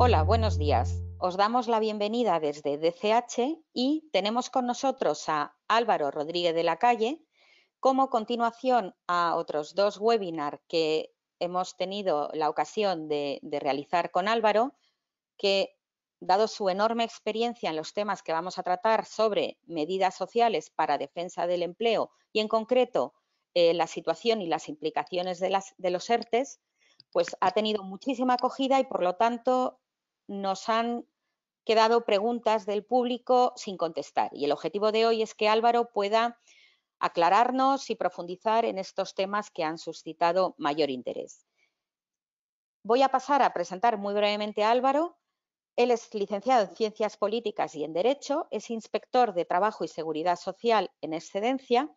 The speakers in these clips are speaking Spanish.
Hola, buenos días. Os damos la bienvenida desde DCH y tenemos con nosotros a Álvaro Rodríguez de la Calle como continuación a otros dos webinars que hemos tenido la ocasión de realizar con Álvaro, que dado su enorme experiencia en los temas que vamos a tratar sobre medidas sociales para defensa del empleo y en concreto la situación y las implicaciones de los ERTEs, pues ha tenido muchísima acogida y por lo tanto nos han quedado preguntas del público sin contestar. Y el objetivo de hoy es que Álvaro pueda aclararnos y profundizar en estos temas que han suscitado mayor interés. Voy a pasar a presentar muy brevemente a Álvaro. Él es licenciado en Ciencias Políticas y en Derecho, es inspector de Trabajo y Seguridad Social en excedencia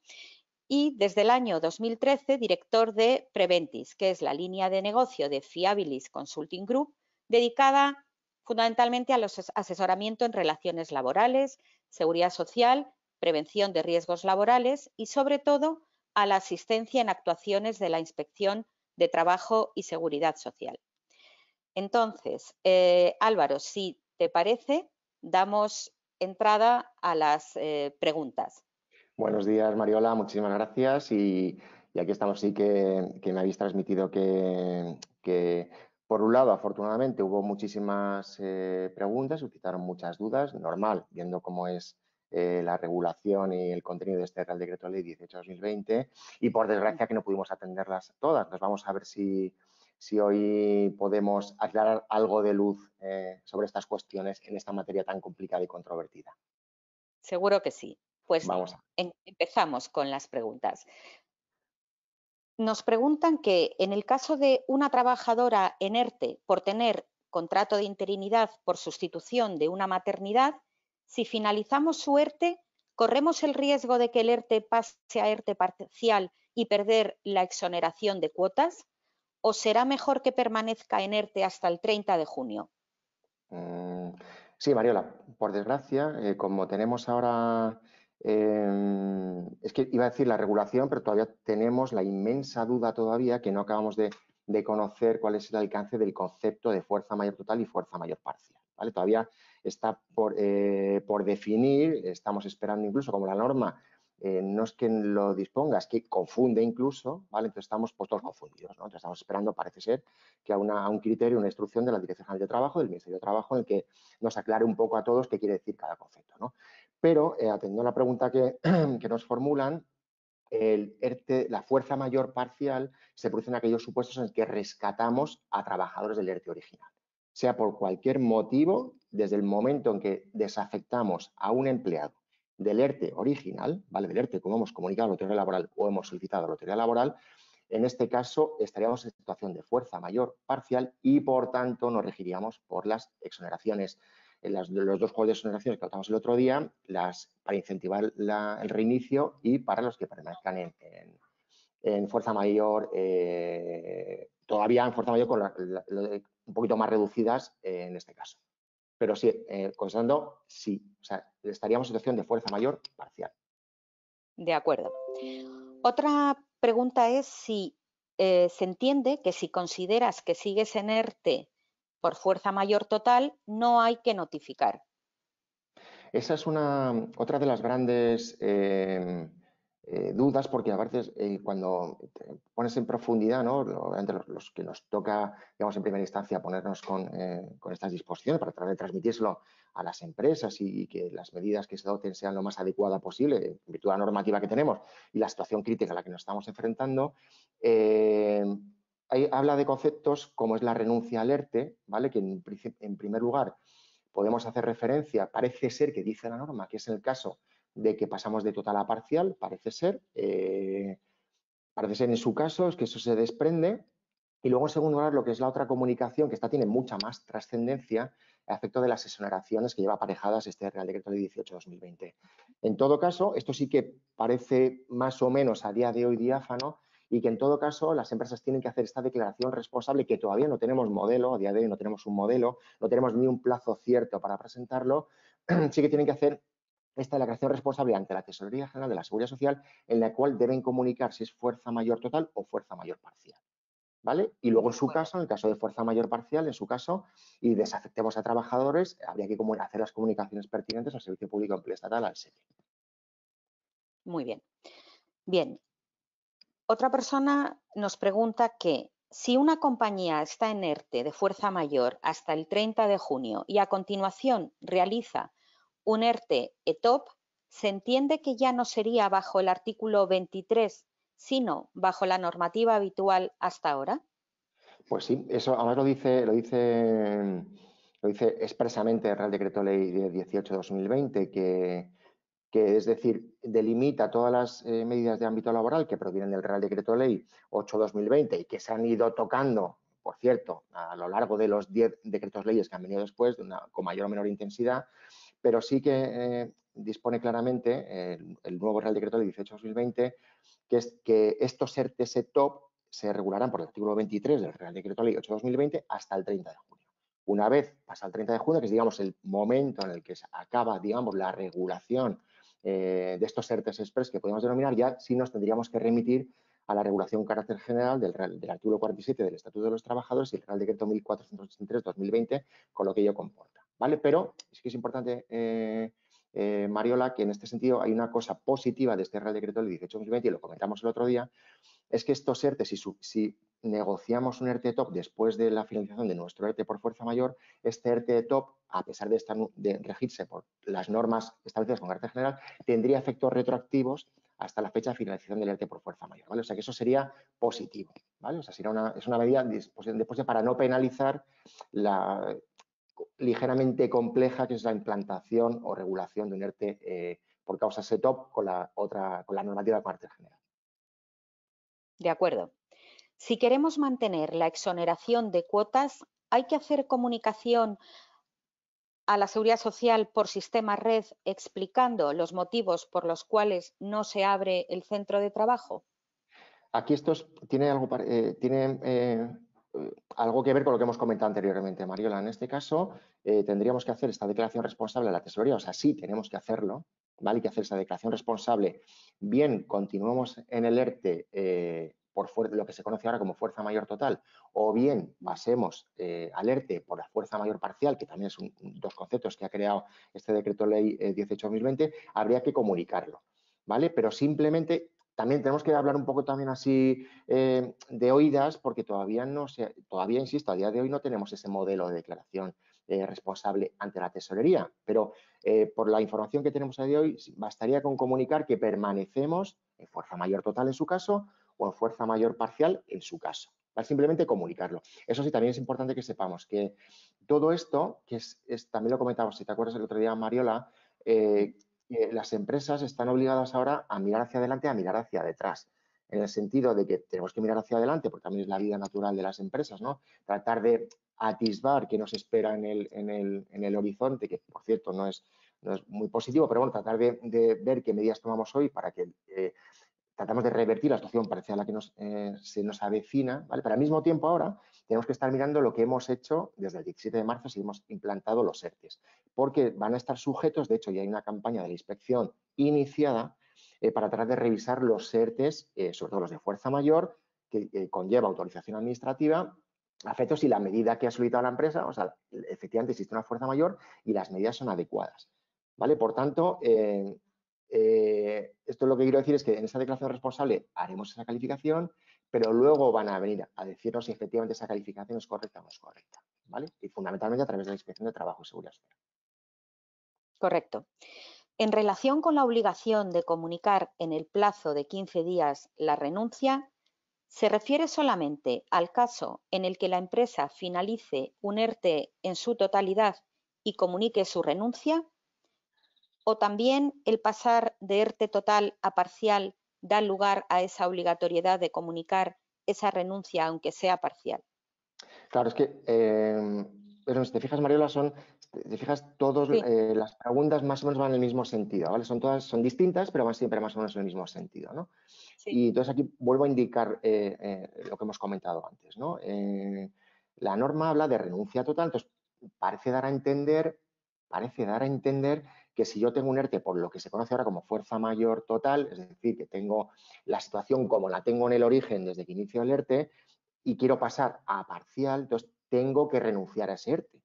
y desde el año 2013 director de Preventis, que es la línea de negocio de Fiabilis Consulting Group, dedicada fundamentalmente al asesoramiento en relaciones laborales, seguridad social, prevención de riesgos laborales y, sobre todo, a la asistencia en actuaciones de la Inspección de Trabajo y Seguridad Social. Entonces, Álvaro, si te parece, damos entrada a las preguntas. Buenos días, Mariola, muchísimas gracias. Y aquí estamos, sí que me habéis transmitido que, por un lado, afortunadamente, hubo muchísimas preguntas, suscitaron muchas dudas, normal, viendo cómo es la regulación y el contenido de este Real Decreto Ley 18/2020, y por desgracia que no pudimos atenderlas todas. Nos vamos a ver si hoy podemos aclarar algo de luz sobre estas cuestiones en esta materia tan complicada y controvertida. Seguro que sí. Pues Vamos a empezamos con las preguntas. Nos preguntan que en el caso de una trabajadora en ERTE por tener contrato de interinidad por sustitución de una maternidad, si finalizamos su ERTE, ¿corremos el riesgo de que el ERTE pase a ERTE parcial y perder la exoneración de cuotas? ¿O será mejor que permanezca en ERTE hasta el 30 de junio? Sí, Mariola, por desgracia, como tenemos ahora, es que iba a decir la regulación, pero todavía tenemos la inmensa duda todavía que no acabamos de conocer cuál es el alcance del concepto de fuerza mayor total y fuerza mayor parcial, ¿vale? Todavía está por definir, estamos esperando incluso como la norma no es que lo disponga, es que confunde incluso, ¿vale? Entonces estamos pues todos confundidos, ¿no? Entonces estamos esperando, parece ser, que a un criterio, una instrucción de la Dirección General de Trabajo, del Ministerio de Trabajo, en el que nos aclare un poco a todos qué quiere decir cada concepto, ¿no? Pero, atendiendo a la pregunta que, que nos formulan, el ERTE, la fuerza mayor parcial se produce en aquellos supuestos en los que rescatamos a trabajadores del ERTE original. Sea por cualquier motivo, desde el momento en que desafectamos a un empleado del ERTE original, ¿vale? Del ERTE, como hemos comunicado a la autoridad laboral o hemos solicitado a la autoridad laboral, en este caso estaríamos en situación de fuerza mayor parcial y, por tanto, nos regiríamos por las exoneraciones. Los dos juegos de exoneraciones que tratamos el otro día, para incentivar el reinicio y para los que permanezcan en fuerza mayor, todavía en fuerza mayor con un poquito más reducidas en este caso. Pero sí, considerando, sí, o sea, estaríamos en situación de fuerza mayor parcial. De acuerdo. Otra pregunta es si se entiende que si consideras que sigues en ERTE por fuerza mayor total, no hay que notificar. Esa es otra de las grandes dudas, porque a veces cuando te pones en profundidad, ¿no? Entre los que nos toca, digamos, en primera instancia ponernos con estas disposiciones para tratar de transmitírselo a las empresas y que las medidas que se adopten sean lo más adecuadas posible en virtud de la normativa que tenemos y la situación crítica a la que nos estamos enfrentando, habla de conceptos como es la renuncia al ERTE, ¿vale? Que en primer lugar podemos hacer referencia, parece ser que dice la norma, que es el caso de que pasamos de total a parcial, parece ser en su caso, es que eso se desprende. Y luego, en segundo lugar, lo que es la otra comunicación, que esta tiene mucha más trascendencia a efecto de las exoneraciones que lleva aparejadas este Real Decreto Ley 18/2020. En todo caso, esto sí que parece más o menos a día de hoy diáfano y que en todo caso las empresas tienen que hacer esta declaración responsable que todavía no tenemos modelo, a día de hoy no tenemos un modelo, no tenemos ni un plazo cierto para presentarlo, sí que tienen que hacer esta declaración responsable ante la Tesorería General de la Seguridad Social en la cual deben comunicar si es fuerza mayor total o fuerza mayor parcial. ¿vale? Y luego en De su acuerdo. caso, en el caso de fuerza mayor parcial, en su caso, y desafectemos a trabajadores, habría que hacer las comunicaciones pertinentes al Servicio Público de Empleo Estatal, al SEPE. Muy bien. Bien, otra persona nos pregunta que si una compañía está en ERTE de fuerza mayor hasta el 30 de junio y a continuación realiza un ERTE ETOP, ¿se entiende que ya no sería bajo el artículo 23, sino bajo la normativa habitual hasta ahora? Pues sí, eso además lo dice expresamente el Real Decreto Ley 18/2020, que es decir, delimita todas las medidas de ámbito laboral que provienen del Real Decreto Ley 8/2020 y que se han ido tocando, por cierto, a lo largo de los 10 decretos leyes que han venido después, con mayor o menor intensidad, pero sí que dispone claramente el nuevo Real Decreto Ley 18/2020 que estos ERTE top se regularán por el artículo 23 del Real Decreto Ley 8/2020 hasta el 30 de junio. Una vez pasa el 30 de junio, que es digamos el momento en el que se acaba digamos la regulación de estos ERTEs express que podemos denominar, ya sí nos tendríamos que remitir a la regulación con carácter general del artículo 47 del Estatuto de los Trabajadores y el Real Decreto 1483/2020, con lo que ello comporta, ¿vale? Pero sí que es importante, Mariola, que en este sentido hay una cosa positiva de este Real Decreto del 18/2020, y lo comentamos el otro día, es que estos ERTE, si negociamos un ERTE top después de la finalización de nuestro ERTE por fuerza mayor, este ERTE top, a pesar de regirse por las normas establecidas con carácter general, tendría efectos retroactivos hasta la fecha de finalización del ERTE por fuerza mayor, ¿vale? O sea que eso sería positivo, ¿vale? O sea, es una medida después para no penalizar la ligeramente compleja que es la implantación o regulación de un ERTE por causa SETOP con la normativa de carácter general. De acuerdo. Si queremos mantener la exoneración de cuotas, ¿hay que hacer comunicación a la Seguridad Social por sistema red explicando los motivos por los cuales no se abre el centro de trabajo? Aquí tiene algo que ver con lo que hemos comentado anteriormente, Mariola. En este caso, tendríamos que hacer esta declaración responsable a la tesorería, o sea, sí tenemos que hacerlo, ¿vale? Hay que hacer esa declaración responsable. Bien, continuemos en el ERTE por lo que se conoce ahora como fuerza mayor total, o bien pasemos al ERTE por la fuerza mayor parcial, que también son dos conceptos que ha creado este decreto ley 18/2020, habría que comunicarlo, ¿vale? Pero simplemente también tenemos que hablar un poco también así de oídas, porque todavía insisto, a día de hoy no tenemos ese modelo de declaración responsable ante la tesorería, pero por la información que tenemos a día de hoy, bastaría con comunicar que permanecemos en fuerza mayor total en su caso o en fuerza mayor parcial en su caso. ¿Vale? Simplemente comunicarlo. Eso sí, también es importante que sepamos que todo esto, que también lo comentamos, si te acuerdas el otro día, Mariola, las empresas están obligadas ahora a mirar hacia adelante, a mirar hacia detrás, en el sentido de que tenemos que mirar hacia adelante, porque también es la vida natural de las empresas, ¿no? Tratar de atisbar qué nos espera en el horizonte, que por cierto no es muy positivo, pero bueno, tratar de ver qué medidas tomamos hoy para que tratamos de revertir la situación parecida a la que se nos avecina, ¿vale? Pero al mismo tiempo ahora tenemos que estar mirando lo que hemos hecho desde el 17 de marzo si hemos implantado los ERTES, porque van a estar sujetos, de hecho ya hay una campaña de la inspección iniciada para tratar de revisar los ERTES, sobre todo los de fuerza mayor, que conlleva autorización administrativa, a efectos si la medida que ha solicitado la empresa, o sea, efectivamente existe una fuerza mayor y las medidas son adecuadas, ¿vale? Por tanto, esto lo que quiero decir es que en esa declaración responsable haremos esa calificación, pero luego van a venir a decirnos si efectivamente esa calificación es correcta o no es correcta, ¿vale? Y fundamentalmente a través de la Inspección de Trabajo y Seguridad Social. Correcto. En relación con la obligación de comunicar en el plazo de 15 días la renuncia, ¿se refiere solamente al caso en el que la empresa finalice un ERTE en su totalidad y comunique su renuncia? ¿O también el pasar de ERTE total a parcial da lugar a esa obligatoriedad de comunicar esa renuncia aunque sea parcial? Claro, es que, pero si te fijas, Mariola, te fijas, todas Sí, las preguntas más o menos van en el mismo sentido, ¿vale? Son distintas, pero van siempre más o menos en el mismo sentido, ¿no? sí. Y entonces aquí vuelvo a indicar lo que hemos comentado antes, ¿no? La norma habla de renuncia total, entonces parece dar a entender que si yo tengo un ERTE por lo que se conoce ahora como fuerza mayor total, es decir, que tengo la situación como la tengo en el origen desde que inicio el ERTE, y quiero pasar a parcial, entonces tengo que renunciar a ese ERTE.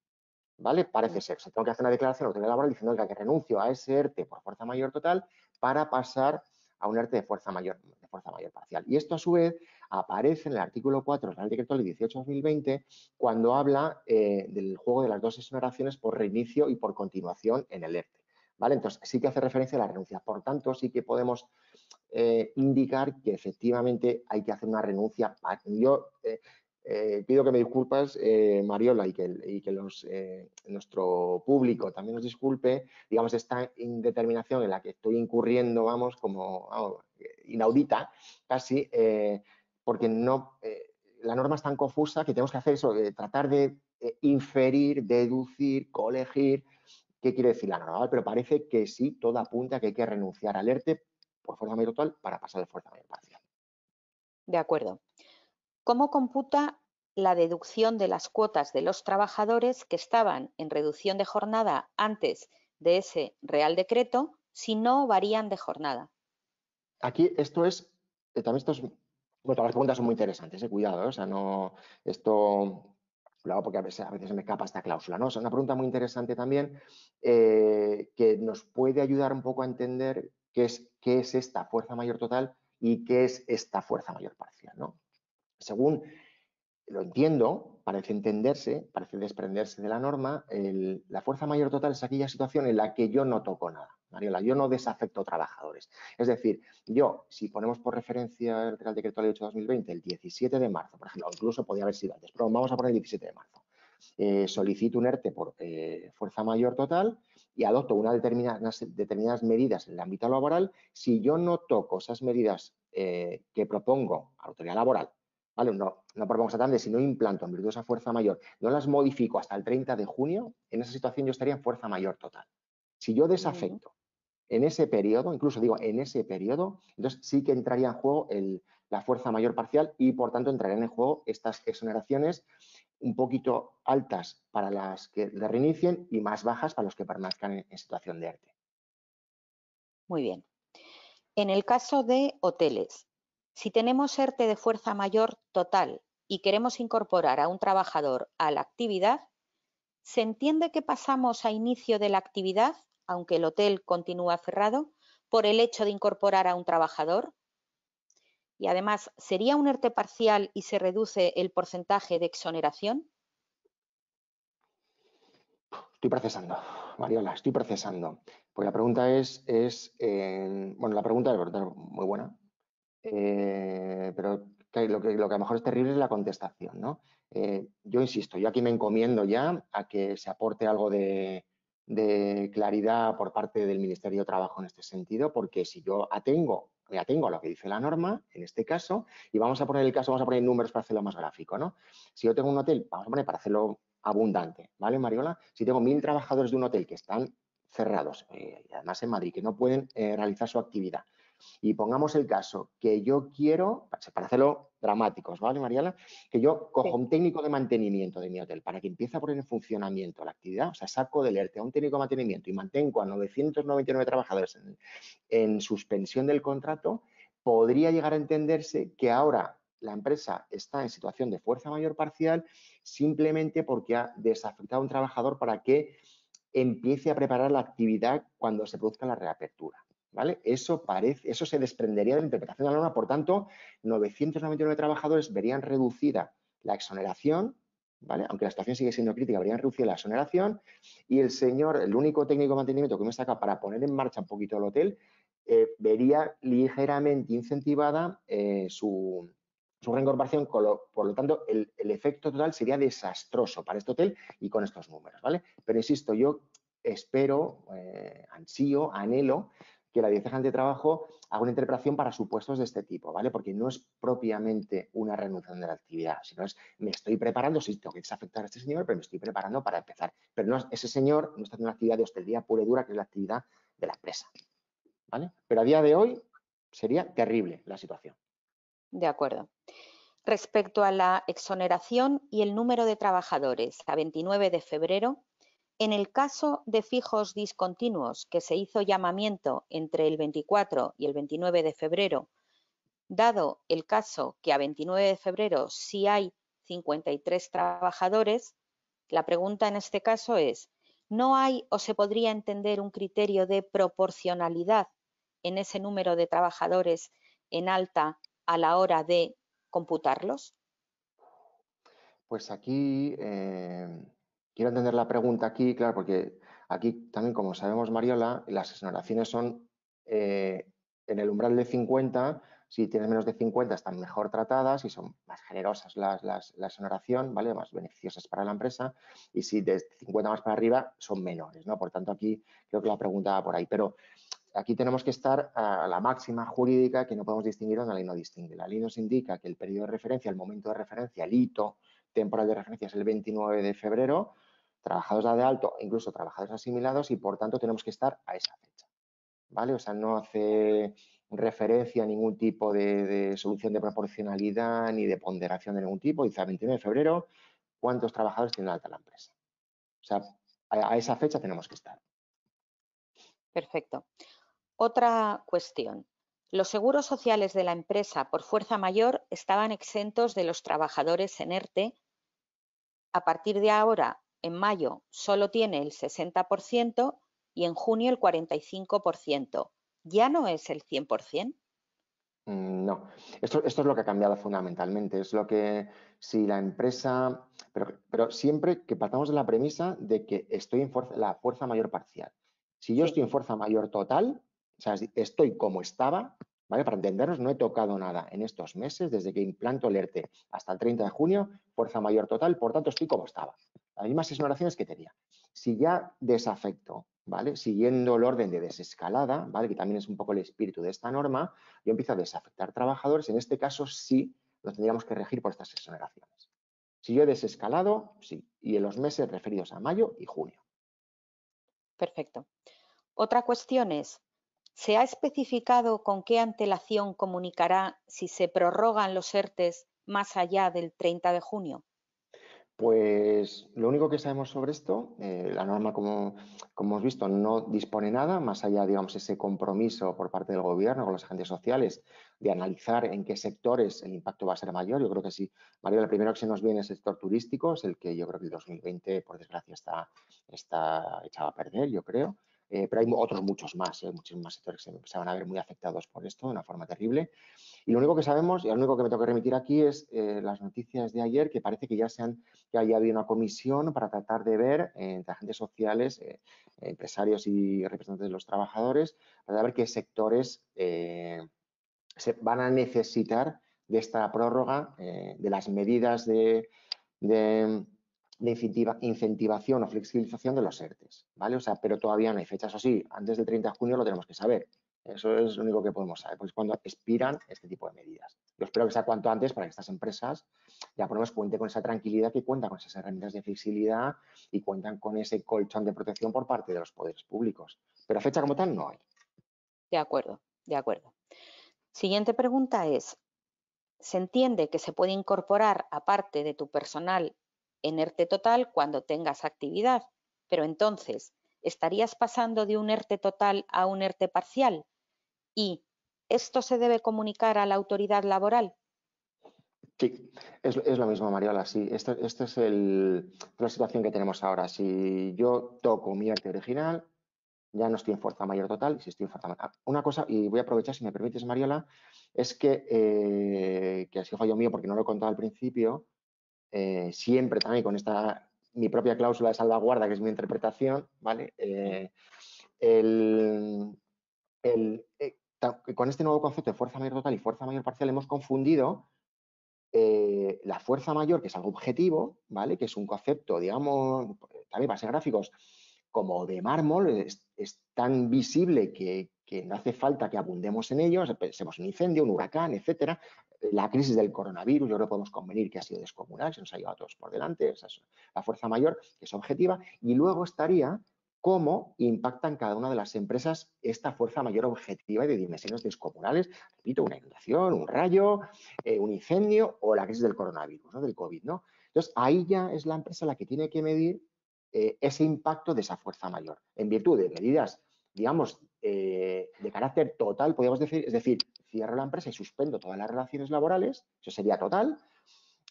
¿Vale? Parece ser. O sea, tengo que hacer una declaración a la autoridad laboral diciendo que renuncio a ese ERTE por fuerza mayor total para pasar a un ERTE de fuerza mayor parcial. Y esto, a su vez, aparece en el artículo 4 del Real Decreto Ley 18/2020 cuando habla del juego de las dos exoneraciones por reinicio y por continuación en el ERTE. ¿Vale? Entonces, sí que hace referencia a la renuncia. Por tanto, sí que podemos indicar que efectivamente hay que hacer una renuncia. Yo pido que me disculpas, Mariola, y que nuestro público también nos disculpe, digamos, esta indeterminación en la que estoy incurriendo, vamos, como inaudita, casi, porque no, la norma es tan confusa que tenemos que hacer eso, tratar de inferir, deducir, colegir qué quiere decir la norma, pero parece que sí, todo apunta a que hay que renunciar al ERTE por fuerza mayor total para pasar al fuerza mayor parcial. De acuerdo. ¿Cómo computa la deducción de las cuotas de los trabajadores que estaban en reducción de jornada antes de ese Real Decreto si no varían de jornada? Aquí también esto es, bueno, todas las preguntas son muy interesantes, cuidado, o sea, no, esto lo hago porque a veces se me escapa esta cláusula, ¿no? O sea, una pregunta muy interesante también que nos puede ayudar un poco a entender qué es esta fuerza mayor total y qué es esta fuerza mayor parcial, ¿no? Según lo entiendo, parece entenderse, parece desprenderse de la norma, la fuerza mayor total es aquella situación en la que yo no toco nada, Mariola, yo no desafecto trabajadores. Es decir, yo, si ponemos por referencia el Real Decreto Ley 8/2020, el 17 de marzo, por ejemplo, incluso podría haber sido antes, pero vamos a poner el 17 de marzo, solicito un ERTE por fuerza mayor total y adopto unas determinadas medidas en el ámbito laboral. Si yo no toco esas medidas que propongo a la autoridad laboral, ¿vale? No propongo exactamente, si no implanto en virtud de esa fuerza mayor, no las modifico hasta el 30 de junio, en esa situación yo estaría en fuerza mayor total. Si yo desafecto en ese periodo, incluso digo en ese periodo, entonces sí que entraría en juego la fuerza mayor parcial y por tanto entrarían en juego estas exoneraciones un poquito altas para las que le reinicien y más bajas para los que permanezcan en situación de ERTE. Muy bien. En el caso de hoteles, si tenemos ERTE de fuerza mayor total y queremos incorporar a un trabajador a la actividad, ¿se entiende que pasamos a inicio de la actividad, aunque el hotel continúa cerrado, por el hecho de incorporar a un trabajador? Y además, ¿sería un ERTE parcial y se reduce el porcentaje de exoneración? Estoy procesando, Mariola, estoy procesando. Pues la pregunta bueno, la pregunta es verdad, muy buena, pero lo que a lo mejor es terrible es la contestación, ¿no? Yo insisto, yo aquí me encomiendo ya a que se aporte algo de claridad por parte del Ministerio de Trabajo en este sentido, porque si yo me atengo a lo que dice la norma, en este caso, y vamos a poner números para hacerlo más gráfico, ¿no? Si yo tengo un hotel, vamos a poner para hacerlo abundante, ¿vale, Mariola? Si tengo 1000 trabajadores de un hotel que están cerrados, y además en Madrid, que no pueden realizar su actividad, y pongamos el caso que yo quiero, para hacerlo dramáticos, ¿vale, Mariana? Que yo cojo Sí. un técnico de mantenimiento de mi hotel para que empiece a poner en funcionamiento la actividad, o sea, saco del ERTE a un técnico de mantenimiento y mantengo a 999 trabajadores en suspensión del contrato, podría llegar a entenderse que ahora la empresa está en situación de fuerza mayor parcial simplemente porque ha desafectado a un trabajador para que empiece a preparar la actividad cuando se produzca la reapertura. ¿Vale? Eso se desprendería de la interpretación de la norma, por tanto, 999 trabajadores verían reducida la exoneración, ¿vale? Aunque la situación sigue siendo crítica, verían reducida la exoneración y el único técnico de mantenimiento que me saca para poner en marcha un poquito el hotel, vería ligeramente incentivada su reincorporación, por lo tanto, el efecto total sería desastroso para este hotel y con estos números, ¿vale? Pero insisto, yo espero, ansío, anhelo que la Dirección General de Trabajo haga una interpretación para supuestos de este tipo, ¿vale? Porque no es propiamente una renuncia de la actividad, sino me estoy preparando, sí, tengo que desafectar a este señor, pero me estoy preparando para empezar. Pero no, ese señor no está haciendo una actividad de hostelería pura y dura, que es la actividad de la empresa, ¿vale? Pero a día de hoy sería terrible la situación. De acuerdo. Respecto a la exoneración y el número de trabajadores a 29 de febrero, en el caso de fijos discontinuos que se hizo llamamiento entre el 24 y el 29 de febrero Dado el caso que a 29 de febrero sí hay 53 trabajadores, la pregunta en este caso es, ¿no hay o se podría entender un criterio de proporcionalidad en ese número de trabajadores en alta a la hora de computarlos? Pues aquí quiero entender la pregunta aquí, claro, porque aquí también, como sabemos, Mariola, las exoneraciones son en el umbral de 50, si tienes menos de 50 están mejor tratadas y son más generosas la exoneración, ¿vale? Más beneficiosas para la empresa, y si de 50 más para arriba son menores, ¿no? Por tanto, aquí creo que la pregunta va por ahí. Pero aquí tenemos que estar a la máxima jurídica que no podemos distinguir donde la ley no distingue. La ley nos indica que el periodo de referencia, el momento de referencia, el hito temporal de referencia es el 29 de febrero, trabajadores de alto, incluso trabajadores asimilados, y por tanto tenemos que estar a esa fecha, ¿vale? O sea, no hace referencia a ningún tipo de solución de proporcionalidad ni de ponderación de ningún tipo. Dice a 29 de febrero, ¿cuántos trabajadores tiene alta la empresa? O sea, a esa fecha tenemos que estar. Perfecto. Otra cuestión. Los seguros sociales de la empresa por fuerza mayor estaban exentos de los trabajadores en ERTE. A partir de ahora, en mayo, solo tiene el 60% y en junio el 45%. ¿Ya no es el 100%? No, esto es lo que ha cambiado fundamentalmente. Es lo que si la empresa, pero siempre que partamos de la premisa de que estoy en la fuerza mayor parcial. Si yo Sí, estoy en fuerza mayor total, o sea, estoy como estaba, ¿vale? Para entendernos, no he tocado nada en estos meses, desde que implanto el ERTE hasta el 30 de junio, fuerza mayor total, por tanto estoy como estaba. Las mismas exoneraciones que tenía. Si ya desafecto, ¿vale? Siguiendo el orden de desescalada, ¿vale? Que también es un poco el espíritu de esta norma, yo empiezo a desafectar trabajadores, en este caso sí lo tendríamos que regir por estas exoneraciones. Si yo he desescalado, sí, y en los meses referidos a mayo y junio. perfecto. Otra cuestión es, ¿se ha especificado con qué antelación comunicará si se prorrogan los ERTES más allá del 30 de junio? Pues lo único que sabemos sobre esto, la norma, como hemos visto, no dispone nada, más allá, digamos, ese compromiso por parte del gobierno con los agentes sociales de analizar en qué sectores el impacto va a ser mayor. Yo creo que sí, María, el primero que se nos viene es el sector turístico, es el que yo creo que el 2020, por desgracia, está echado a perder, yo creo. Pero hay otros muchos muchos más sectores que se van a ver muy afectados por esto de una forma terrible. Y lo único que sabemos, y lo único que me tengo que remitir aquí es las noticias de ayer, que parece que ya haya habido una comisión para tratar de ver entre agentes sociales, empresarios y representantes de los trabajadores, para ver qué sectores se van a necesitar de esta prórroga, de las medidas de incentivación o flexibilización de los ERTES, ¿vale? O sea, pero todavía no hay fecha. Eso sí, antes del 30 de junio lo tenemos que saber. Eso es lo único que podemos saber, pues cuando expiran este tipo de medidas. Yo espero que sea cuanto antes para que estas empresas ya por lo menos cuenten con esa tranquilidad, que cuentan con esas herramientas de flexibilidad y cuentan con ese colchón de protección por parte de los poderes públicos. Pero fecha como tal no hay. De acuerdo, de acuerdo. Siguiente pregunta es, se entiende que se puede incorporar aparte de tu personal en ERTE total cuando tengas actividad, pero entonces, ¿estarías pasando de un ERTE total a un ERTE parcial? ¿Y esto se debe comunicar a la autoridad laboral? Sí, es lo mismo, Mariola. Sí, esta es la situación que tenemos ahora. Si yo toco mi arte original, ya no estoy en fuerza mayor total, si estoy en fuerza mayor. Una cosa, y voy a aprovechar, si me permites, Mariola, es que ha sido fallo mío porque no lo he contado al principio, siempre también con mi propia cláusula de salvaguarda, que es mi interpretación, ¿vale? El, con este nuevo concepto de fuerza mayor total y fuerza mayor parcial hemos confundido la fuerza mayor, que es algo objetivo, ¿vale? Que es un concepto, digamos, también para ser gráficos, como de mármol, es tan visible que no hace falta que abundemos en ello, pensemos en un incendio, un huracán, etcétera. La crisis del coronavirus, yo creo que podemos convenir que ha sido descomunal, se nos ha llevado a todos por delante, esa es la fuerza mayor, que es objetiva, y luego estaría cómo impacta en cada una de las empresas esta fuerza mayor objetiva y de dimensiones descomunales. Repito, una inundación, un rayo, un incendio o la crisis del coronavirus, ¿no? Del COVID, ¿no? Entonces, ahí ya es la empresa la que tiene que medir ese impacto de esa fuerza mayor, en virtud de medidas, digamos, de carácter total, podríamos decir, es decir, cierro la empresa y suspendo todas las relaciones laborales, eso sería total,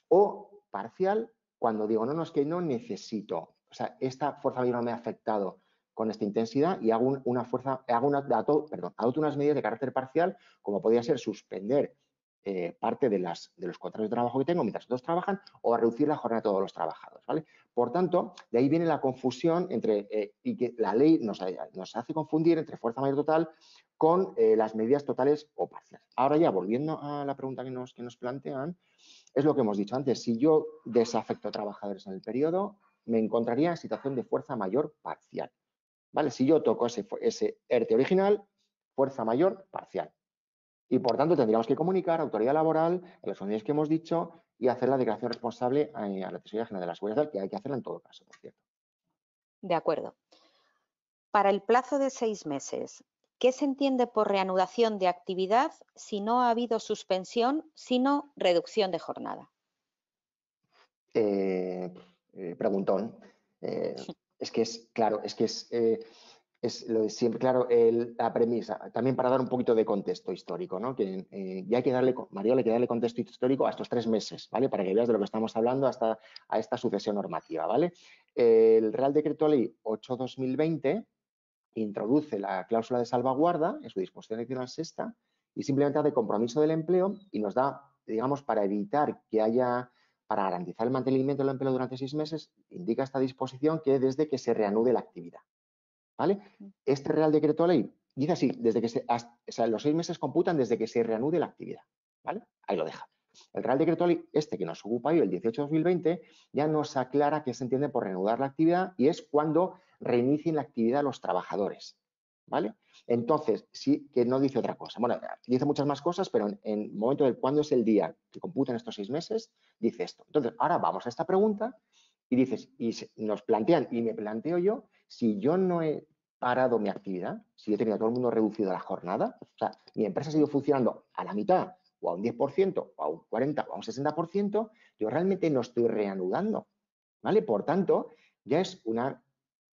o parcial cuando digo, no, no, es que no necesito, o sea, esta fuerza mayor no me ha afectado con esta intensidad y hago adopto unas medidas de carácter parcial, como podría ser suspender parte de los contratos de trabajo que tengo mientras todos trabajan o reducir la jornada de todos los trabajadores, ¿vale? Por tanto, de ahí viene la confusión entre, y que la ley nos hace confundir entre fuerza mayor total con las medidas totales o parciales. Ahora ya, volviendo a la pregunta que nos plantean, es lo que hemos dicho antes, si yo desafecto a trabajadores en el periodo, me encontraría en situación de fuerza mayor parcial, ¿vale? Si yo toco ese ERTE original, fuerza mayor parcial. Y por tanto tendríamos que comunicar a autoridad laboral en las condiciones que hemos dicho y hacer la declaración responsable a la Tesorería General de la Seguridad Social, que hay que hacerla en todo caso, por cierto. De acuerdo. Para el plazo de 6 meses, ¿qué se entiende por reanudación de actividad si no ha habido suspensión, sino reducción de jornada? Preguntón. Es que es, claro, es que es lo de siempre, claro, la premisa, también para dar un poquito de contexto histórico, ¿no? Que ya hay que darle, Mariola, hay que darle contexto histórico a estos 3 meses, ¿vale? Para que veas de lo que estamos hablando hasta a esta sucesión normativa, ¿vale? El Real Decreto Ley 8/2020 introduce la cláusula de salvaguarda en su disposición adicional sexta y simplemente hace compromiso del empleo y nos da, digamos, para evitar que haya, para garantizar el mantenimiento del empleo durante 6 meses, indica esta disposición que desde que se reanude la actividad. ¿Vale? Este Real Decreto Ley dice así, o sea, los 6 meses computan desde que se reanude la actividad, ¿vale? Ahí lo deja. El Real Decreto Ley, que nos ocupa hoy, el 18/2020, ya nos aclara qué se entiende por reanudar la actividad y es cuando reinicien la actividad los trabajadores, ¿vale? Entonces, sí que no dice otra cosa. Bueno, dice muchas más cosas, pero en el momento de cuándo es el día que computan estos 6 meses, dice esto. Entonces, ahora vamos a esta pregunta y dices, nos plantean, y me planteo yo, si yo no he parado mi actividad, si he tenido a todo el mundo reducido la jornada, o sea, mi empresa ha seguido funcionando a la mitad, o a un 10%, o a un 40%, o a un 60%, yo realmente no estoy reanudando, ¿vale? Por tanto, ya es una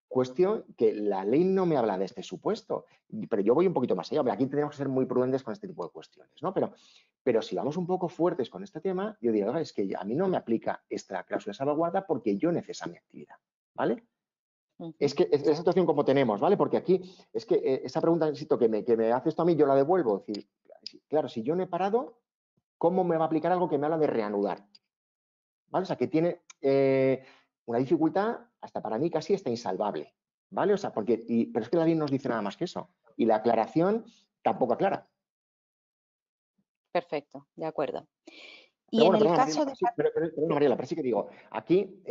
cuestión que la ley no me habla de este supuesto, pero yo voy un poquito más allá. Aquí tenemos que ser muy prudentes con este tipo de cuestiones, ¿no? Pero si vamos un poco fuertes con este tema, yo digo, es que a mí no me aplica esta cláusula de salvaguarda porque yo necesito mi actividad, ¿vale? Es que es la situación como tenemos, ¿vale? Porque aquí es que esa pregunta, insisto, que me hace esto a mí, yo la devuelvo. Es decir, claro, si yo no he parado, ¿cómo me va a aplicar algo que me habla de reanudar? ¿Vale? O sea, que tiene una dificultad, hasta para mí casi está insalvable, ¿vale? O sea, pero es que la ley no nos dice nada más que eso. Y la aclaración tampoco aclara. Perfecto, de acuerdo. Y Pero en bueno, el perdona, caso Mariela, de... perdona, Mariela, pero sí que digo, aquí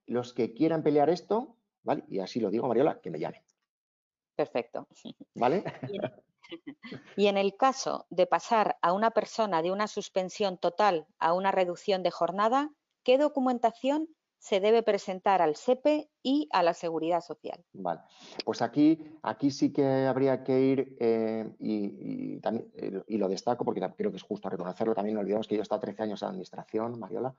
los que quieran pelear esto, ¿vale? Y así lo digo, Mariola, que me llamen, Perfecto. ¿vale? Y en, y en el caso de pasar a una persona de una suspensión total a una reducción de jornada, ¿qué documentación se debe presentar al SEPE y a la Seguridad Social? Vale, pues aquí sí que habría que ir también, y lo destaco porque creo que es justo reconocerlo, también no olvidamos que yo he estado 13 años en administración, Mariola,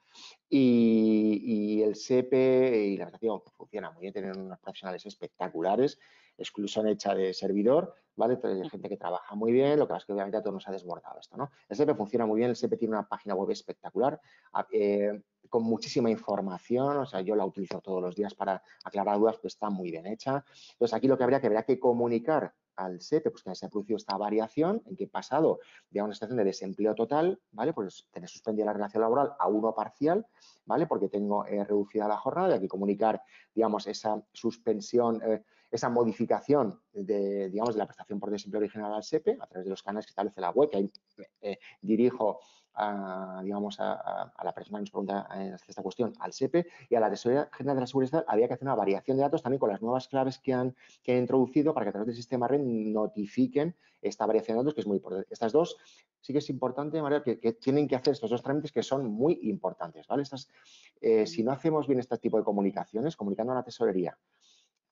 y el SEPE y la administración funciona muy bien, tienen unos profesionales espectaculares, exclusión hecha de servidor, ¿vale? Gente que trabaja muy bien, lo que pasa es que obviamente a todos nos ha desbordado esto, ¿no? El SEPE funciona muy bien, el SEPE tiene una página web espectacular, con muchísima información, o sea, yo la utilizo todos los días para aclarar dudas, pues está muy bien hecha. Entonces, aquí lo que habría que comunicar al SEPE, pues que se ha producido esta variación, en que he pasado de una situación de desempleo total, ¿vale? Pues tener suspendida la relación laboral a uno parcial, ¿vale? Porque tengo reducida la jornada y hay que comunicar, digamos, esa suspensión, esa modificación digamos, de la prestación por desempleo original al SEPE a través de los canales que establece la web, que ahí dirijo digamos, a la persona que nos pregunta esta cuestión, al SEPE y a la Tesorería General de la Seguridad Social, había que hacer una variación de datos también con las nuevas claves que han introducido para que a través del sistema REN notifiquen esta variación de datos, que es muy importante. Estas dos sí que es importante, María, que tienen que hacer estos dos trámites que son muy importantes, ¿vale? Si no hacemos bien este tipo de comunicaciones, comunicando a la Tesorería,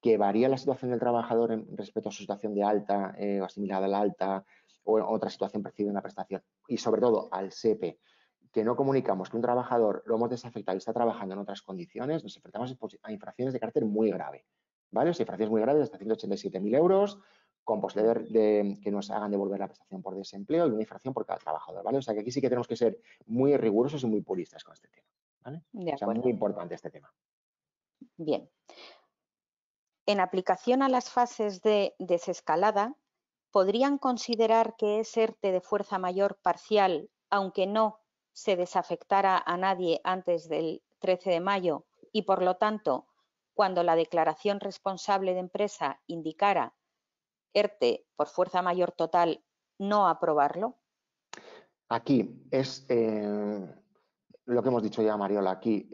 que varía la situación del trabajador respecto a su situación de alta o asimilada a la alta o otra situación percibida en la prestación y sobre todo al SEPE, que no comunicamos que un trabajador lo hemos desafectado y está trabajando en otras condiciones, nos enfrentamos a infracciones de carácter muy grave, ¿vale? O sea, infracciones muy graves de hasta 187.000 euros con posibilidad que nos hagan devolver la prestación por desempleo y una infracción por cada trabajador, ¿vale? O sea, que aquí sí que tenemos que ser muy rigurosos y muy puristas con este tema, ¿vale? De O sea, muy acuerdo. importante este tema. Bien. En aplicación a las fases de desescalada, ¿podrían considerar que es ERTE de fuerza mayor parcial, aunque no se desafectara a nadie antes del 13 de mayo y, por lo tanto, cuando la declaración responsable de empresa indicara ERTE por fuerza mayor total, no aprobarlo? Aquí es lo que hemos dicho ya, Mariola, aquí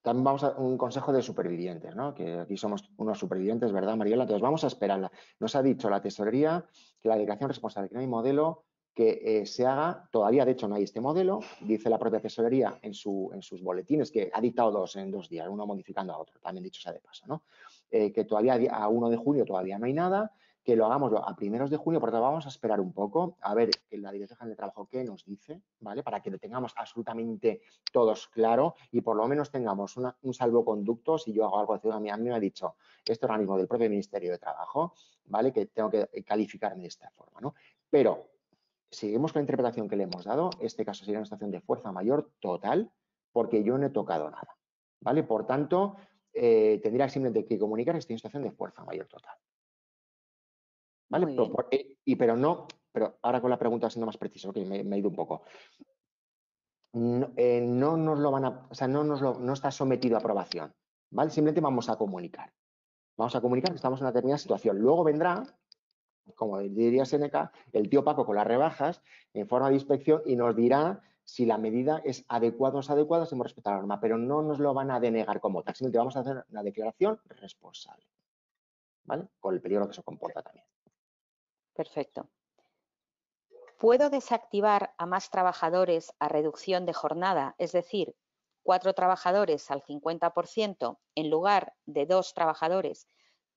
también vamos a un consejo de supervivientes, ¿no? Que aquí somos unos supervivientes, ¿verdad, Mariola? Entonces vamos a esperarla. Nos ha dicho la tesorería que la declaración responsable, que no hay modelo que se haga, todavía de hecho no hay este modelo, dice la propia tesorería en sus boletines, que ha dictado dos en 2 días, uno modificando a otro, también dicho sea de paso, ¿no? Que todavía a 1 de junio todavía no hay nada, que lo hagamos a primeros de junio, por lo tanto vamos a esperar un poco a ver la Dirección General de Trabajo qué nos dice, ¿vale? Para que lo tengamos absolutamente todos claro y por lo menos tengamos un salvoconducto si yo hago algo, a mí me ha dicho este organismo del propio Ministerio de Trabajo, ¿vale? Que tengo que calificarme de esta forma, ¿no? Pero seguimos con la interpretación que le hemos dado, este caso sería una situación de fuerza mayor total porque yo no he tocado nada, ¿vale? Por tanto, tendría simplemente que comunicar que estoy en situación de fuerza mayor total. ¿Vale? Muy bien, Pero ahora con la pregunta siendo más preciso, que me he ido un poco. No nos lo van a, o sea, no está sometido a aprobación, ¿vale? Simplemente vamos a comunicar. Vamos a comunicar que estamos en una determinada situación. Luego vendrá, como diría Seneca, el tío Paco con las rebajas en forma de inspección y nos dirá si la medida es adecuada o no es adecuada, si hemos respetado la norma, pero no nos lo van a denegar como tal. Simplemente vamos a hacer una declaración responsable, ¿vale? Con el peligro que eso comporta también. perfecto. ¿Puedo desactivar a más trabajadores a reducción de jornada, es decir, 4 trabajadores al 50% en lugar de 2 trabajadores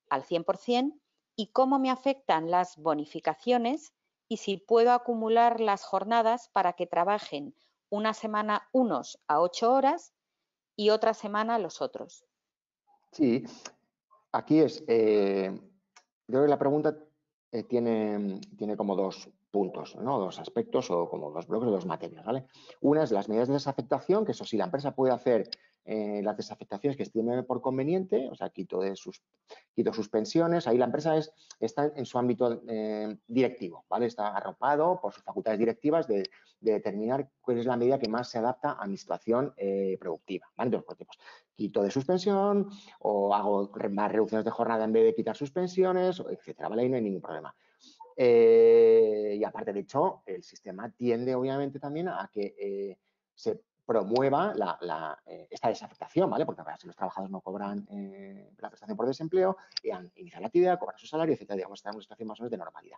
al 100%? ¿Y cómo me afectan las bonificaciones? Y si puedo acumular las jornadas para que trabajen una semana unos a 8 horas y otra semana los otros. Sí, aquí es, yo creo que la pregunta tiene como 2 puntos, ¿no? 2 aspectos o como 2 bloques o 2 materias, ¿vale? Una es las medidas de desafectación, que eso sí, la empresa puede hacer las desafectaciones que estime por conveniente, o sea, quito suspensiones, ahí la empresa está en su ámbito directivo, ¿vale? Está arropado por sus facultades directivas de determinar cuál es la medida que más se adapta a mi situación productiva, ¿vale? Entonces, pues, quito de suspensión o hago más reducciones de jornada en vez de quitar suspensiones, etcétera, ¿vale? Ahí no hay ningún problema. Y aparte, de hecho, el sistema tiende obviamente también a que se promueva esta desafectación, ¿vale? Porque si los trabajadores no cobran la prestación por desempleo, inician la actividad, cobran su salario, etcétera, digamos, está en una situación más o menos de normalidad.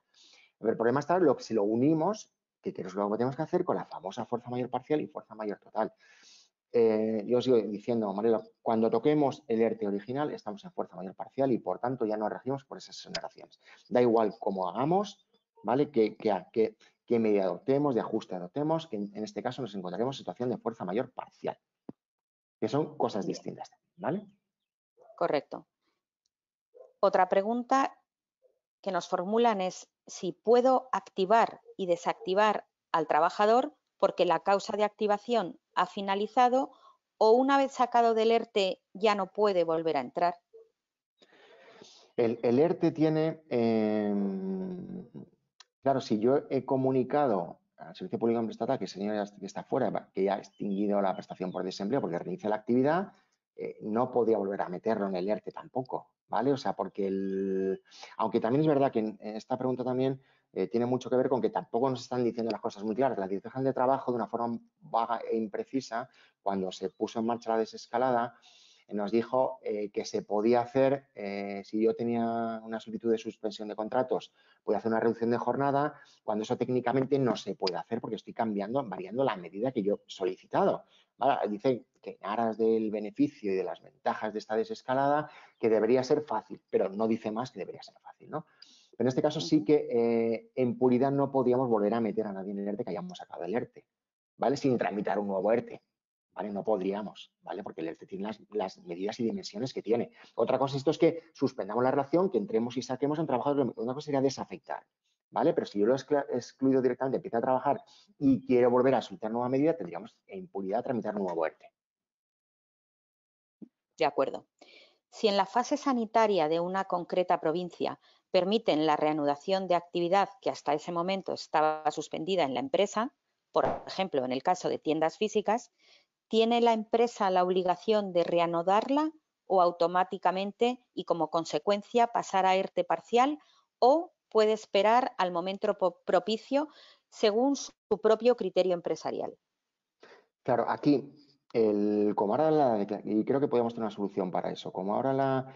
El problema está si lo unimos, que es lo que tenemos que hacer con la famosa fuerza mayor parcial y fuerza mayor total. Yo os sigo diciendo, Mariela, cuando toquemos el ERTE original estamos en fuerza mayor parcial y por tanto ya no regimos por esas exoneraciones. Da igual cómo hagamos, ¿vale? ¿Qué medida adoptemos, de ajuste adoptemos, que en este caso nos encontraremos en situación de fuerza mayor parcial, que son cosas Bien, distintas, ¿vale? correcto. Otra pregunta que nos formulan es si puedo activar y desactivar al trabajador porque la causa de activación ha finalizado o una vez sacado del ERTE ya no puede volver a entrar. El ERTE tiene, claro, si yo he comunicado al Servicio Público de Empleo Estatal que el señor que está fuera, que ya ha extinguido la prestación por desempleo porque reinicia la actividad, no podía volver a meterlo en el ERTE tampoco, ¿vale? O sea, porque aunque también es verdad que en esta pregunta también tiene mucho que ver con que tampoco nos están diciendo las cosas muy claras. La Dirección General de Trabajo, de una forma vaga e imprecisa, cuando se puso en marcha la desescalada, nos dijo que se podía hacer, si yo tenía una solicitud de suspensión de contratos, podía hacer una reducción de jornada, cuando eso técnicamente no se puede hacer porque estoy variando la medida que yo he solicitado. ¿Vale? Dice que en aras del beneficio y de las ventajas de esta desescalada, que debería ser fácil, pero no dice más que debería ser fácil, ¿no? Pero en este caso sí que en puridad no podíamos volver a meter a nadie en el ERTE que hayamos sacado el ERTE, ¿vale? Sin tramitar un nuevo ERTE. ¿vale? No podríamos, ¿vale? Porque el ERTE tiene las medidas y dimensiones que tiene. Otra cosa esto es que suspendamos la relación, que entremos y saquemos a un trabajador. Una cosa sería desafectar, ¿vale? Pero si yo lo he excluido directamente, empieza a trabajar y quiero volver a soltar nueva medida, tendríamos en impunidad tramitar un nuevo ERTE. De acuerdo. Si en la fase sanitaria de una concreta provincia permiten la reanudación de actividad que hasta ese momento estaba suspendida en la empresa, por ejemplo, en el caso de tiendas físicas, ¿tiene la empresa la obligación de reanudarla o automáticamente y como consecuencia pasar a ERTE parcial o puede esperar al momento propicio según su propio criterio empresarial? Claro, aquí, como ahora y creo que podemos tener una solución para eso, como ahora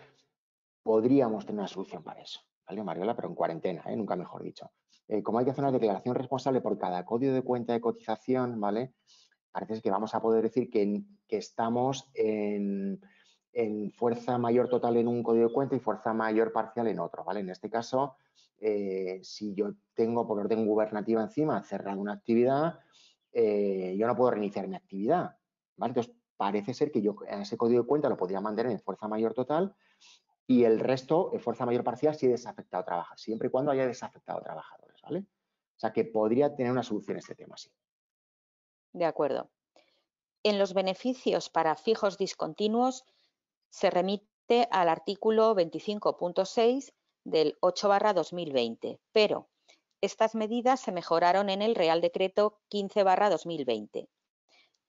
podríamos tener una solución para eso, ¿vale, Mariola? Pero en cuarentena, nunca mejor dicho. Como hay que hacer una declaración responsable por cada código de cuenta de cotización, ¿vale? Parece que vamos a poder decir que estamos en fuerza mayor total en un código de cuenta y fuerza mayor parcial en otro, ¿vale? En este caso, si yo tengo por orden gubernativa encima cerrada una actividad, yo no puedo reiniciar mi actividad, ¿vale? Entonces, parece ser que yo a ese código de cuenta lo podría mantener en fuerza mayor total y el resto en fuerza mayor parcial si he desafectado trabajadores, siempre y cuando haya desafectado trabajadores, ¿vale? O sea, que podría tener una solución este tema, sí. De acuerdo. En los beneficios para fijos discontinuos se remite al artículo 25.6 del 8/2020, pero estas medidas se mejoraron en el Real Decreto 15/2020.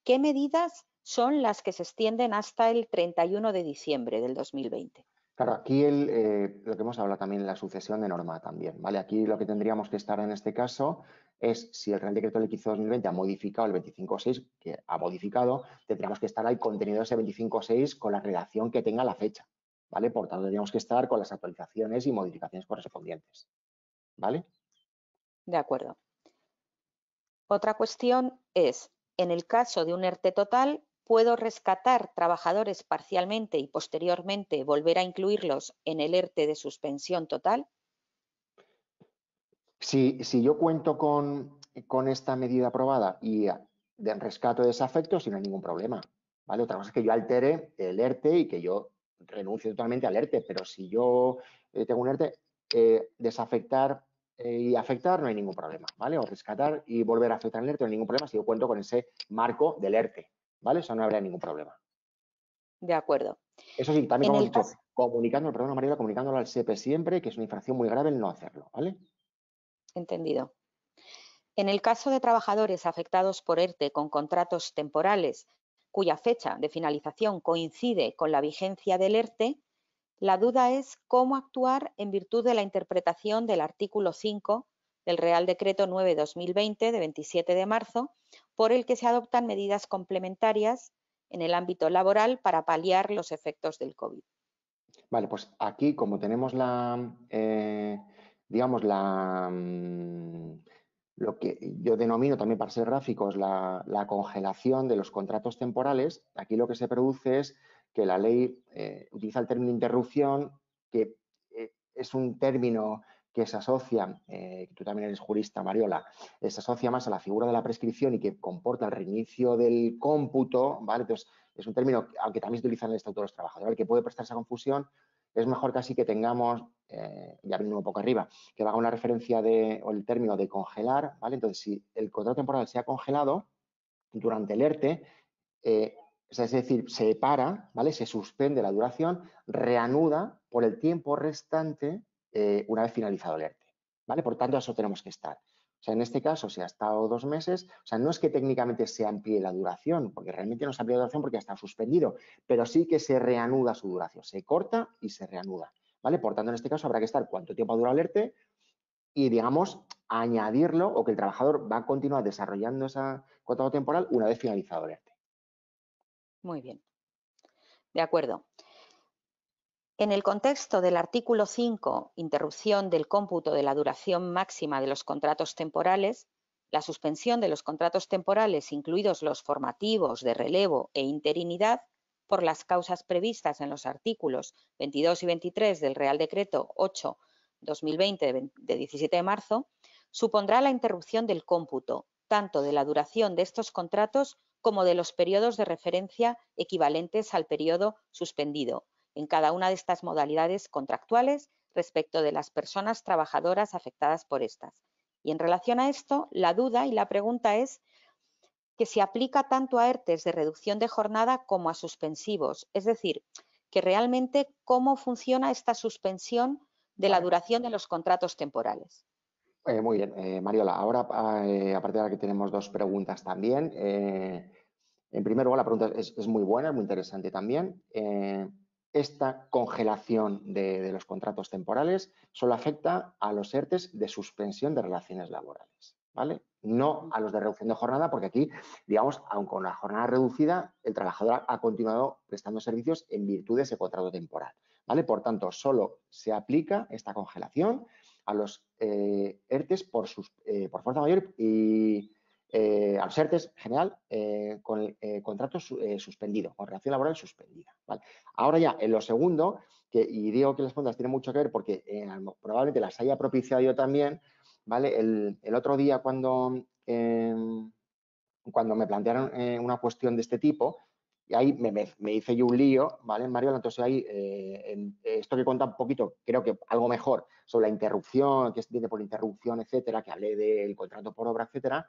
¿Qué medidas son las que se extienden hasta el 31 de diciembre del 2020? Claro, aquí lo que hemos hablado también, la sucesión de norma también, ¿vale? Aquí lo que tendríamos que estar en este caso es si el Real Decreto Ley 15/2020 ha modificado el 25.6, que ha modificado, tendríamos que estar al contenido de ese 25.6 con la redacción que tenga la fecha, ¿vale? Por tanto, tendríamos que estar con las actualizaciones y modificaciones correspondientes, ¿vale? De acuerdo. Otra cuestión es, en el caso de un ERTE total, ¿puedo rescatar trabajadores parcialmente y posteriormente volver a incluirlos en el ERTE de suspensión total? Si yo cuento con esta medida aprobada y de rescate de desafectos, sin ningún problema, ¿vale? Otra cosa es que yo altere el ERTE y que yo renuncie totalmente al ERTE, pero si yo tengo un ERTE, desafectar y afectar no hay ningún problema, ¿vale? O rescatar y volver a afectar el ERTE no hay ningún problema si yo cuento con ese marco del ERTE, ¿vale? Eso no habría ningún problema. De acuerdo. Eso sí, también En como hemos el dicho, caso, perdona Mariela, comunicándolo al SEPE siempre, que es una infracción muy grave el no hacerlo, ¿vale? entendido. En el caso de trabajadores afectados por ERTE con contratos temporales cuya fecha de finalización coincide con la vigencia del ERTE, la duda es cómo actuar en virtud de la interpretación del artículo 5 del Real Decreto 9/2020 de 27 de marzo, por el que se adoptan medidas complementarias en el ámbito laboral para paliar los efectos del COVID. Vale, pues aquí como tenemos digamos, lo que yo denomino también para ser gráficos la congelación de los contratos temporales, aquí lo que se produce es que la ley utiliza el término interrupción, que es un término que se asocia, tú también eres jurista, Mariola, se asocia más a la figura de la prescripción y que comporta el reinicio del cómputo, ¿vale? Entonces, es un término, aunque también se utiliza en el Estatuto de los Trabajadores, que puede prestarse a confusión. Es mejor casi que tengamos, ya viendo un poco arriba, que haga una referencia o el término de congelar, ¿vale? Entonces, si el contrato temporal se ha congelado durante el ERTE, es decir, se para, ¿vale? Se suspende la duración, reanuda por el tiempo restante una vez finalizado el ERTE, ¿vale? Por tanto, a eso tenemos que estar. O sea, en este caso, si ha estado 2 meses, o sea, no es que técnicamente se amplíe la duración, porque realmente no se amplía la duración porque ha estado suspendido, pero sí que se reanuda su duración, se corta y se reanuda, ¿vale? Por tanto, en este caso habrá que estar cuánto tiempo ha durado el ERTE y, digamos, añadirlo o que el trabajador va a continuar desarrollando ese contrato temporal una vez finalizado el ERTE. Muy bien. De acuerdo. En el contexto del artículo 5, interrupción del cómputo de la duración máxima de los contratos temporales, la suspensión de los contratos temporales, incluidos los formativos, de relevo e interinidad, por las causas previstas en los artículos 22 y 23 del Real Decreto 8/2020 de 17 de marzo, supondrá la interrupción del cómputo tanto de la duración de estos contratos como de los periodos de referencia equivalentes al periodo suspendido en cada una de estas modalidades contractuales respecto de las personas trabajadoras afectadas por estas. Y en relación a esto, la duda y la pregunta es que se aplica tanto a ERTEs de reducción de jornada como a suspensivos. Es decir, que realmente cómo funciona esta suspensión de la Vale. duración de los contratos temporales. Muy bien, Mariola. Ahora, aparte de ahora que tenemos dos preguntas también. En primer lugar, la pregunta es muy buena, es muy interesante también. Esta congelación de los contratos temporales solo afecta a los ERTEs de suspensión de relaciones laborales, ¿vale? No a los de reducción de jornada, porque aquí, digamos, aun con la jornada reducida, el trabajador ha continuado prestando servicios en virtud de ese contrato temporal, ¿vale? Por tanto, solo se aplica esta congelación a los ERTEs por fuerza mayor y a los ERTEs en general con el contrato suspendido, con relación laboral suspendida, ¿vale? Ahora ya, en lo segundo, y digo que las preguntas tienen mucho que ver porque probablemente las haya propiciado yo también, ¿vale? El otro día cuando me plantearon una cuestión de este tipo, y ahí me hice yo un lío, ¿vale, Mariola? Entonces ahí, esto que cuenta un poquito, creo que algo mejor sobre la interrupción, que se entiende por interrupción, etcétera, que hablé del contrato por obra, etcétera,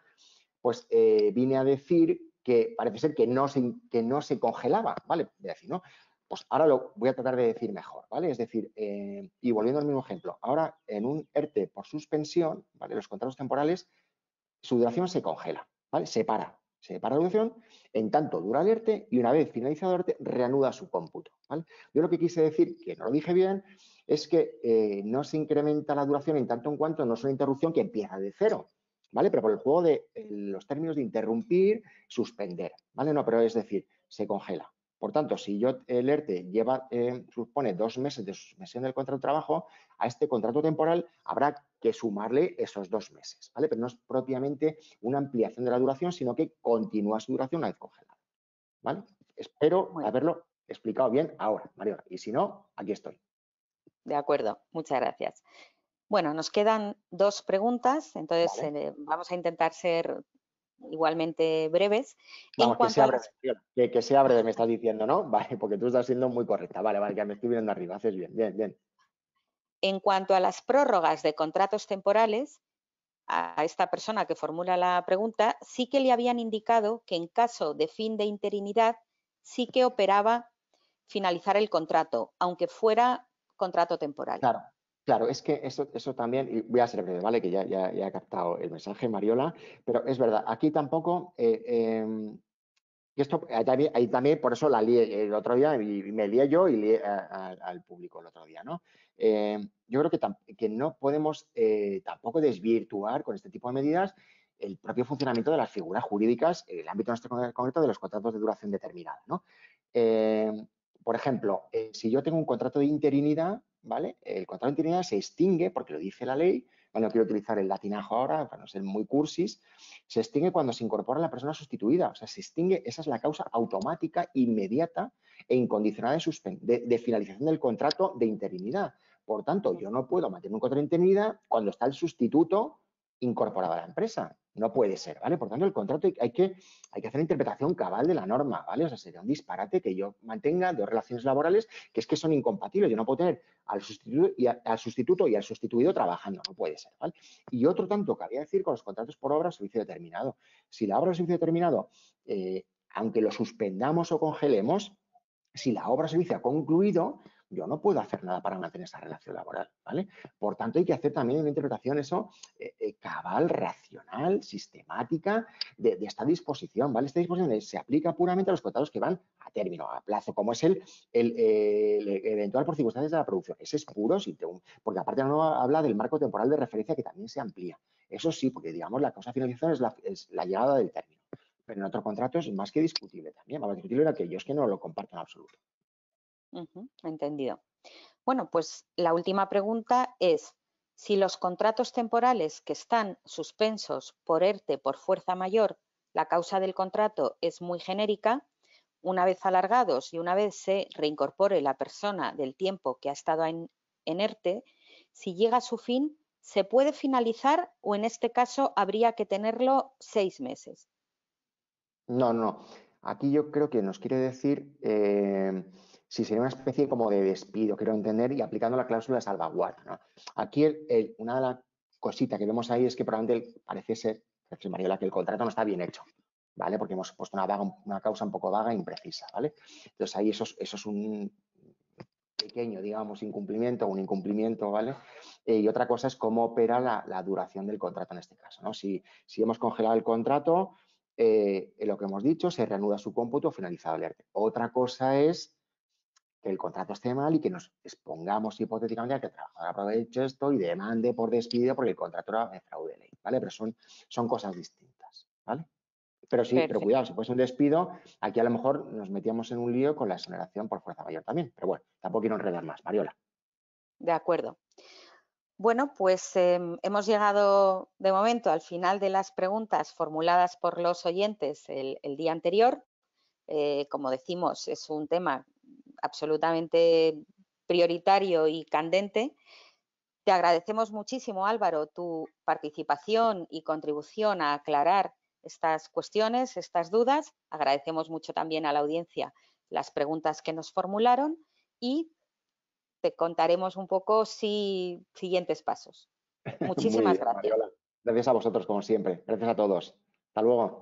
pues vine a decir que parece ser que no se congelaba, ¿vale? Voy a decir, ¿no? Pues ahora lo voy a tratar de decir mejor, ¿vale? Es decir, y volviendo al mismo ejemplo, ahora en un ERTE por suspensión, ¿vale? Los contratos temporales, su duración se congela, ¿vale? Se para la duración, en tanto dura el ERTE y una vez finalizado el ERTE reanuda su cómputo, ¿vale? Yo lo que quise decir, que no lo dije bien, es que no se incrementa la duración en tanto en cuanto no es una interrupción que empieza de cero, ¿vale? Pero por el juego de los términos de interrumpir, suspender, ¿vale? No, pero es decir, se congela. Por tanto, si yo el ERTE supone 2 meses de suspensión del contrato de trabajo, a este contrato temporal habrá que sumarle esos 2 meses, ¿vale? Pero no es propiamente una ampliación de la duración, sino que continúa su duración una vez congelada, ¿vale? Espero Muy haberlo explicado bien ahora, Mariola, y si no, aquí estoy. de acuerdo, muchas gracias. Bueno, nos quedan 2 preguntas, entonces Vale. vamos a intentar ser igualmente breves. En Vamos, que cuanto sea a breve, las Mariola, que sea breve, me estás diciendo, ¿no? Vale, porque tú estás siendo muy correcta. Vale, vale, que me estoy viendo arriba, haces bien, bien, bien. En cuanto a las prórrogas de contratos temporales, a esta persona que formula la pregunta, sí que le habían indicado que en caso de fin de interinidad sí que operaba finalizar el contrato, aunque fuera contrato temporal. Claro, claro, es que eso también, y voy a ser breve, ¿vale? Que ya he captado el mensaje, Mariola, pero es verdad, aquí tampoco, y esto, ahí también, por eso la lié el otro día, y me lié yo y lié al público el otro día, ¿no? Yo creo que no podemos tampoco desvirtuar con este tipo de medidas el propio funcionamiento de las figuras jurídicas en el ámbito en este concreto de los contratos de duración determinada, ¿no? Eh, por ejemplo, si yo tengo un contrato de interinidad, ¿vale? El contrato de interinidad se extingue, porque lo dice la ley, bueno, no quiero utilizar el latinajo ahora para no ser muy cursis, se extingue cuando se incorpora la persona sustituida, o sea, se extingue, esa es la causa automática, inmediata e incondicionada de finalización del contrato de interinidad. Por tanto, yo no puedo mantener un contrato de interinidad cuando está el sustituto incorporado a la empresa. No puede ser, ¿vale? Por tanto, el contrato hay que hacer una interpretación cabal de la norma, ¿vale? O sea, sería un disparate que yo mantenga 2 relaciones laborales que son incompatibles. Yo no puedo tener al sustituto y al sustituido trabajando, no puede ser, ¿vale? Y otro tanto cabía decir con los contratos por obra o servicio determinado. Si la obra o servicio determinado, aunque lo suspendamos o congelemos, si la obra o servicio ha concluido, yo no puedo hacer nada para mantener esa relación laboral, ¿vale? Por tanto, hay que hacer también una interpretación cabal, racional, sistemática de esta disposición, ¿vale? Esta disposición se aplica puramente a los contratos que van a término, a plazo, como es el eventual por circunstancias de la producción. Ese es puro, porque aparte no habla del marco temporal de referencia que también se amplía. Eso sí, porque digamos la causa de finalización es la llegada del término. Pero en otro contrato es más que discutible también. Más discutible era que yo es que no lo comparto en absoluto. Entendido. Bueno, pues la última pregunta es, si los contratos temporales que están suspensos por ERTE por fuerza mayor, la causa del contrato es muy genérica, una vez alargados y una vez se reincorpore la persona del tiempo que ha estado en ERTE, si llega a su fin, ¿se puede finalizar o en este caso habría que tenerlo 6 meses? No, no. Aquí yo creo que nos quiere decir si sería una especie como de despido, quiero entender, y aplicando la cláusula de salvaguarda, ¿no? Aquí una de las cositas que vemos ahí es que probablemente parece ser, Mariola, que el contrato no está bien hecho, ¿vale? Porque hemos puesto una causa un poco vaga e imprecisa, ¿vale? Entonces ahí eso es un pequeño, digamos, incumplimiento o un incumplimiento, ¿vale? Y otra cosa es cómo opera la duración del contrato en este caso, ¿no? Si hemos congelado el contrato, lo que hemos dicho, se reanuda su cómputo finalizado el ERTE. Otra cosa es que el contrato esté mal y que nos expongamos hipotéticamente a que el trabajador aproveche esto y demande por despido porque el contrato era de fraude de ley, ¿vale? Pero son cosas distintas, ¿vale? Pero sí, pero Perfecto, cuidado, si fuese un despido, aquí a lo mejor nos metíamos en un lío con la exoneración por fuerza mayor también. Pero bueno, tampoco quiero enredar más, Mariola. de acuerdo. Bueno, pues hemos llegado de momento al final de las preguntas formuladas por los oyentes el día anterior. Como decimos, es un tema absolutamente prioritario y candente. Te agradecemos muchísimo, Álvaro, tu participación y contribución a aclarar estas cuestiones, estas dudas. Agradecemos mucho también a la audiencia las preguntas que nos formularon y te contaremos un poco siguientes pasos. Muy Muchísimas bien, gracias. Mariola. Gracias a vosotros, como siempre. Gracias a todos. Hasta luego.